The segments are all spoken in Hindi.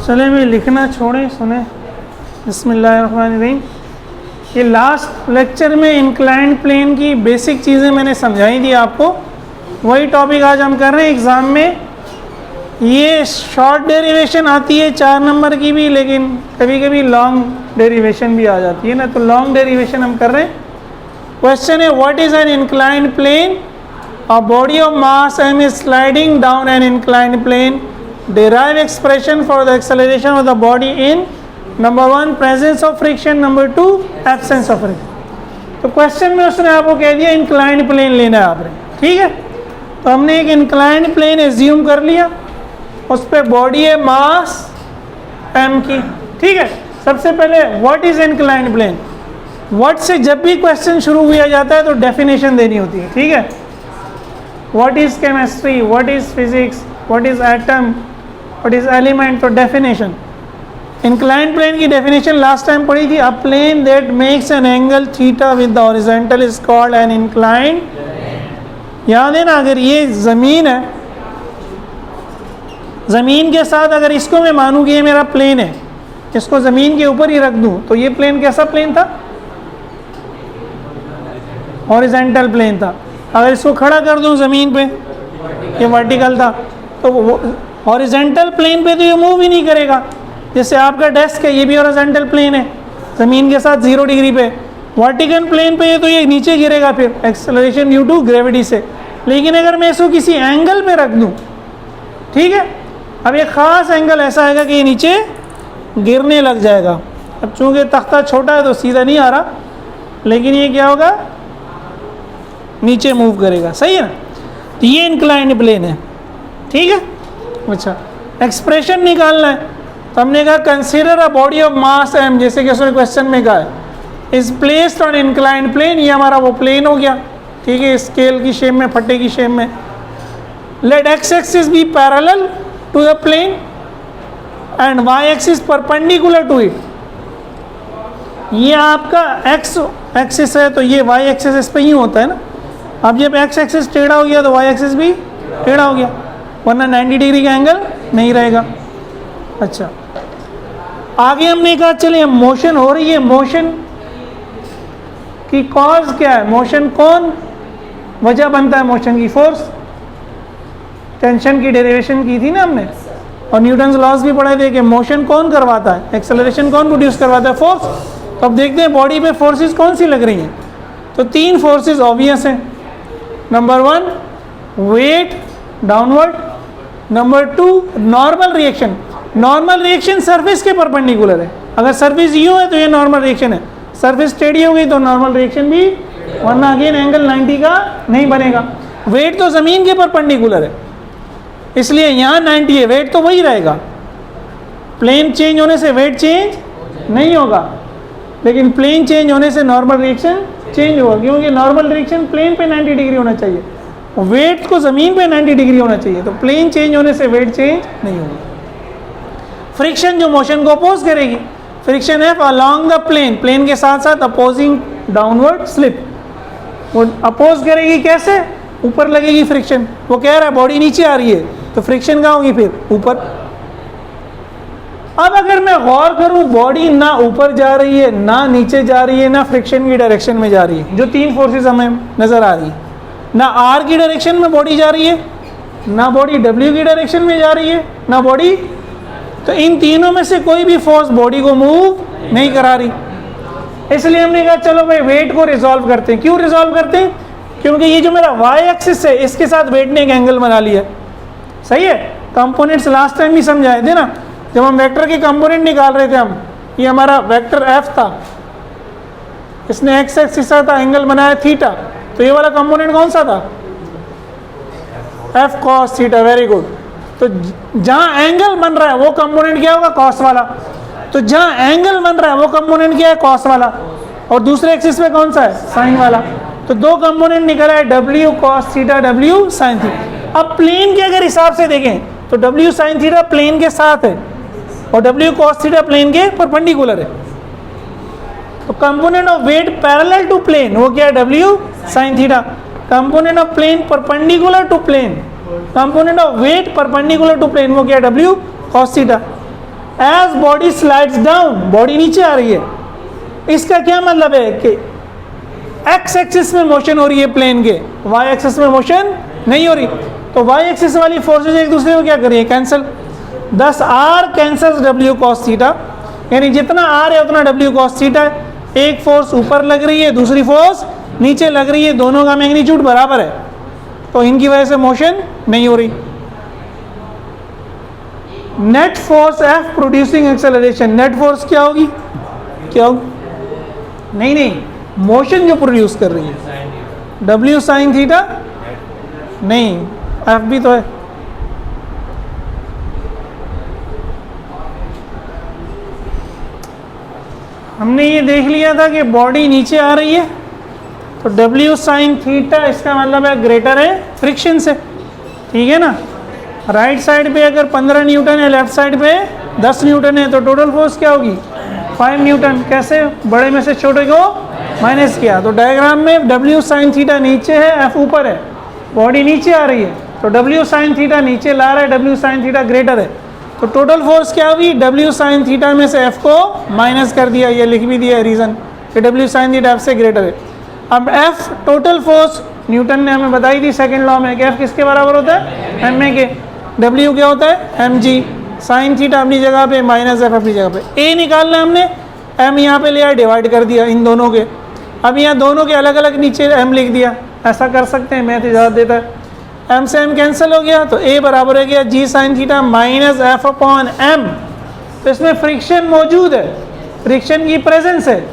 चले भी लिखना छोड़ें, सुने। बिस्मिल्लाहिर्रहमानिर्रहीम। ये लास्ट लेक्चर में इंक्लाइंड प्लेन की बेसिक चीज़ें मैंने समझाई थी आपको, वही टॉपिक आज हम कर रहे हैं एग्ज़ाम में। ये शॉर्ट डेरिवेशन आती है 4 नंबर की भी, लेकिन कभी कभी लॉन्ग डेरिवेशन भी आ जाती है ना, तो लॉन्ग डेरिवेशन हम कर रहे हैं। क्वेश्चन है, what is an inclined plane? A body of mass m is sliding down an inclined plane. Derive expression for the acceleration of the body in number 1 presence of friction, number 2 absence of friction। तो क्वेश्चन में उसने आपको कह दिया इंक्लाइंड प्लेन लेना है आपने, ठीक है। तो हमने एक इंक्लाइंड प्लेन एज्यूम कर लिया, उस पर बॉडी है मास m की, ठीक है। सबसे पहले what is inclined plane, what से जब भी क्वेश्चन शुरू किया जाता है तो डेफिनेशन देनी होती है, ठीक है। What is chemistry, what is physics, what is atom, what is element, तो डेफिनेशन। इंक्लाइंड प्लेन की डेफिनेशन लास्ट टाइम पढ़ी थी। A plane that makes an angle theta with the horizontal is called an inclined. याद है ना, अगर ये ज़मीन है, ज़मीन के साथ अगर इसको मैं मानूँ कि ये मेरा प्लेन है, इसको ज़मीन के ऊपर ही रख दूँ, तो ये प्लेन कैसा प्लेन था? हॉरिजॉन्टल प्लेन था। अगर इसको खड़ा कर दूँ ज़मीन पे, ये वर्टिकल था, तो हॉरिजॉन्टल प्लेन पे तो ये मूव ही नहीं करेगा। जैसे आपका डेस्क है, ये भी हॉरिजॉन्टल प्लेन है, ज़मीन के साथ 0 डिग्री पे। वर्टिकल प्लेन पे तो ये नीचे गिरेगा फिर एक्सेलरेशन ड्यू टू ग्रेविटी से। लेकिन अगर मैं इसको किसी एंगल पे रख दूँ, ठीक है, अब ये ख़ास एंगल ऐसा आएगा कि ये नीचे गिरने लग जाएगा। अब चूँकि तख्ता छोटा है तो सीधा नहीं आ रहा, लेकिन ये क्या होगा, नीचे मूव करेगा, सही है ना। तो ये इंक्लाइंड प्लेन है, ठीक है। अच्छा, एक्सप्रेशन निकालना है, तो हमने कहा consider a body of mass m, जैसे कि उसने क्वेश्चन में कहा है, is placed on inclined plane. ये हमारा वो प्लेन हो गया, ठीक है, स्केल की शेप में, फट्टे की शेप में। Let x axis be parallel to the plane and y axis perpendicular to it. ये आपका x एक्सिस है, तो ये y एक्सिस इस पे ही होता है ना। अब जब x एक्सिस टेढ़ा हो गया तो y एक्सिस भी टेढ़ा हो गया, वरना 90 डिग्री का एंगल नहीं रहेगा। अच्छा, आगे हमने कहा चलिए मोशन हो रही है, मोशन की कॉज क्या है, मोशन कौन वजह बनता है मोशन की? फोर्स। टेंशन की डेरिवेशन की थी ना हमने, और न्यूटन्स लॉज भी पढ़े थे कि मोशन कौन करवाता है, एक्सेलरेशन कौन प्रोड्यूस करवाता है? फोर्स। तो अब देखते हैं बॉडी पे फोर्सेस कौन सी लग रही हैं। तो 3 फोर्सेस ऑब्वियस हैं। Number 1 weight downward, number 2 normal reaction. Normal reaction surface के परपेंडिकुलर है। अगर सरफेस यूँ है तो ये नॉर्मल रिएक्शन है, सरफेस टेढ़ी हो गई तो नॉर्मल रिएक्शन भी, वरना अगेन एंगल 90 का नहीं बनेगा। वेट तो ज़मीन के परपेंडिकुलर है, इसलिए यहाँ 90 है, वेट तो वही रहेगा। प्लेन चेंज होने से वेट चेंज नहीं होगा, लेकिन प्लेन चेंज होने से नॉर्मल रिएक्शन चेंज होगा, क्योंकि नॉर्मल रिएक्शन प्लेन पे 90 डिग्री होना चाहिए, वेट को ज़मीन पे 90 डिग्री होना चाहिए। तो प्लेन चेंज होने से वेट चेंज नहीं होगा। फ्रिक्शन जो मोशन को अपोज करेगी, फ्रिक्शन है अलॉन्ग द प्लेन, प्लेन के साथ साथ अपोजिंग डाउनवर्ड स्लिप, वो अपोज करेगी। कैसे? ऊपर लगेगी फ्रिक्शन। वो कह रहा है बॉडी नीचे आ रही है, तो फ्रिक्शन कहाँ होगी फिर? ऊपर। अब अगर मैं गौर करूं, बॉडी ना ऊपर जा रही है, ना नीचे जा रही है, ना फ्रिक्शन की डायरेक्शन में जा रही है, जो 3 फोर्सेस हमें नजर आ रही है। ना आर की डायरेक्शन में बॉडी जा रही है, ना बॉडी डब्ल्यू की डायरेक्शन में जा रही है, ना बॉडी, तो इन तीनों में से कोई भी फोर्स बॉडी को मूव नहीं करा रही। इसलिए हमने कहा चलो भाई वेट को रिजॉल्व करते हैं। क्यों रिजॉल्व करते हैं? क्योंकि ये जो मेरा y एक्सिस है, इसके साथ वेट ने एक एंगल बना लिया, सही है। कंपोनेंट्स लास्ट टाइम भी समझाए थे ना, जब हम वेक्टर के कंपोनेंट निकाल रहे थे हम, ये हमारा वेक्टर f था, इसने x एक्सिस के साथ एंगल बनाया थीटा, तो ये वाला कंपोनेंट कौन सा था? f cos theta. Very good. तो जहाँ एंगल बन रहा है वो कंपोनेंट क्या होगा? कॉस वाला। तो जहाँ एंगल बन रहा है वो कंपोनेंट क्या है? कॉस वाला। और दूसरे एक्सिस पे कौन सा है? साइन वाला। तो 2 कंपोनेंट निकला है, w cos theta, w sin theta. अब प्लेन के अगर हिसाब से देखें तो w sin थीटा प्लेन के साथ है और w cos थीटा प्लेन के परपेंडिकुलर है। तो component of weight parallel to plane, वो क्या है? w sin theta. Component of plane perpendicular to plane, component of weight perpendicular to plane, वो क्या है? w cos theta. As body slides down, body नीचे आ रही है। इसका क्या मतलब है कि एक्स एक्सिस में मोशन हो रही है प्लेन के, वाई एक्सिस में मोशन नहीं हो रही। तो वाई एक्सिस वाली फोर्सेज एक दूसरे को क्या कर रही है, cancel. Thus R cancels W cos theta, यानी जितना आर है उतना डब्ल्यू कॉस थीटा है। एक फोर्स ऊपर लग रही है, दूसरी फोर्स नीचे लग रही है, दोनों का मैग्नीट्यूड बराबर है, तो इनकी वजह से मोशन नहीं हो रही। Net force F producing acceleration, net force क्या होगी, क्या होगी, नहीं मोशन जो प्रोड्यूस कर रही है, डब्ल्यू साइन थीटा, नहीं एफ भी तो है। हमने ये देख लिया था कि बॉडी नीचे आ रही है, तो डब्ल्यू साइन थीटा इसका मतलब है ग्रेटर है फ्रिक्शन से, ठीक है ना। राइट साइड पे अगर 15 न्यूटन है, लेफ्ट साइड पे 10 न्यूटन है, तो टोटल फोर्स क्या होगी, 5 न्यूटन। कैसे, बड़े में से छोटे को माइनस किया। तो डायग्राम में डब्ल्यू साइन थीटा नीचे है, एफ ऊपर है, बॉडी नीचे आ रही है, तो डब्ल्यू साइन थीटा नीचे ला रहा है, डब्ल्यू साइन थीटा ग्रेटर है, तो टोटल फोर्स क्या हुई, डब्ल्यू साइन थीटा में से एफ को माइनस कर दिया, ये लिख भी दिया रीज़न कि डब्ल्यू साइन थीटा एफ से ग्रेटर है। अब एफ टोटल फोर्स न्यूटन ने हमें बताई थी सेकंड लॉ में कि एफ किसके बराबर होता है, एम ए के। डब्ल्यू क्या होता है, एम जी, साइन थीटा अपनी जगह पे, माइनस एफ अपनी जगह पे। ए निकालना है हमने, एम यहाँ पे लिया, डिवाइड कर दिया इन दोनों के। अब यहाँ दोनों के अलग अलग नीचे एम लिख दिया, ऐसा कर सकते हैं, मैथ इजाज़त देता है। एम से एम कैंसिल हो गया, तो ए बराबर हो गया g sine theta minus F upon M. तो इसमें फ्रिक्शन मौजूद है, फ्रिक्शन की प्रेजेंस है।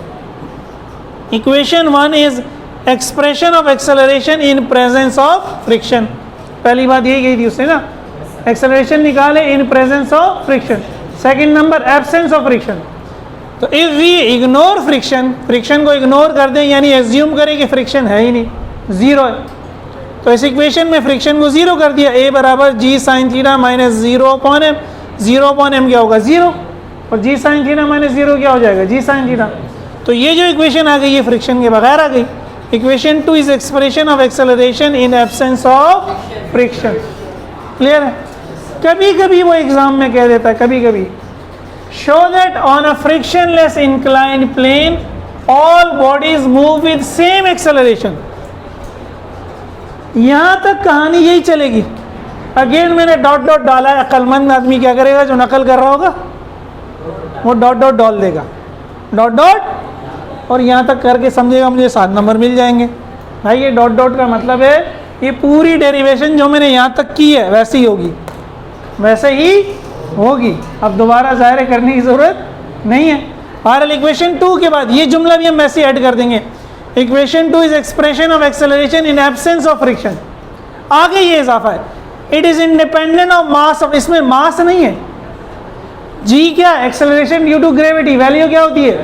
Equation 1 is expression of acceleration in presence of friction. पहली बात यही गई थी उससे ना, एक्सेलरेशन निकाले in presence of friction. Second number absence of friction. तो if we ignore friction, friction को इग्नोर कर दें, यानी एज्यूम करें कि फ्रिक्शन है ही नहीं, जीरो है, तो इस इक्वेशन में फ्रिक्शन को जीरो कर दिया। ए बराबर g sine theta minus zero upon M, zero upon M क्या होगा, जीरो, और g sine theta minus zero क्या हो जाएगा, जी साइन थीटा। तो ये जो इक्वेशन आ गई ये फ्रिक्शन के बगैर आ गई। Equation 2 is expression of acceleration in absence of friction. Clear है। कभी कभी वो एग्जाम में कह देता है, कभी कभी, show that on a frictionless inclined plane all bodies move with same acceleration. यहाँ तक कहानी यही चलेगी। अगेन मैंने डॉट डॉट डाला है, अक्लमंद आदमी क्या करेगा, जो नकल कर रहा होगा वो डॉट डॉट डाल देगा, डॉट डॉट, और यहाँ तक करके समझेगा मुझे 7 नंबर मिल जाएंगे। भाई ये डॉट डॉट का मतलब है ये पूरी डेरिवेशन जो मैंने यहाँ तक की है वैसे ही होगी, वैसे ही होगी, अब दोबारा ज़ाहिर करने की ज़रूरत नहीं है। बहरहाल इक्वेशन 2 के बाद ये जुमला भी हम वैसे ऐड कर देंगे। Equation 2 is expression of acceleration in absence of friction. आगे ये इजाफा है, it is independent of mass of, इसमें मास नहीं है। जी क्या, acceleration due to gravity, value क्या होती है,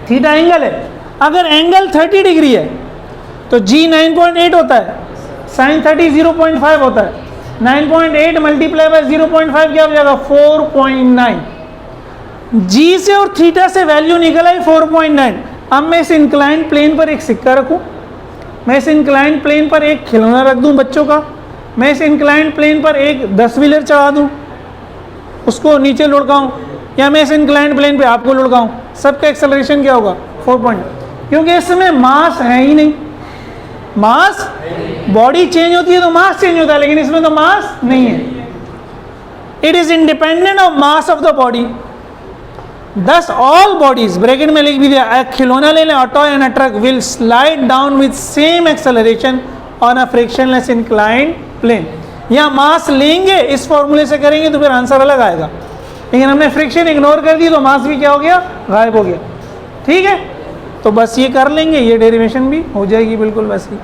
थीटा एंगल है। अगर एंगल 30 डिग्री है तो जी 9.8 होता है, साइन 30 0.5 होता है, 9.8 मल्टीप्लाई बाय 0.5 क्या हो जाएगा, 4.9। जी से और थीटा से वैल्यू निकल आई 4.9। अब मैं इस इंक्लाइंड प्लेन पर एक सिक्का रखूं, मैं इस इंक्लाइंड प्लेन पर एक खिलौना रख दूं बच्चों का, मैं इस इंक्लाइंड प्लेन पर एक 10 व्हीलर चढ़ा दूं, उसको नीचे लुढ़काऊं, या मैं इस इंक्लाइंड प्लेन पे आपको लुढ़काऊं, सबका एक्सेलरेशन क्या होगा, 4. क्योंकि इसमें मास है ही नहीं। मास, बॉडी चेंज होती है तो मास चेंज होता है, लेकिन इसमें तो मास नहीं है। It is independent of mass of the body. Thus all bodies, bracket में लिख भी दिया, एक खिलौना ले लें, a toy and a truck will slide down with same acceleration on a frictionless inclined plane। यहाँ मास लेंगे, इस फॉर्मूले से करेंगे तो फिर आंसर अलग आएगा, लेकिन हमने फ्रिक्शन इग्नोर कर दी तो मास भी क्या हो गया, गायब हो गया। ठीक है, तो बस ये कर लेंगे, ये डेरिवेशन भी हो जाएगी बिल्कुल वैसे ही।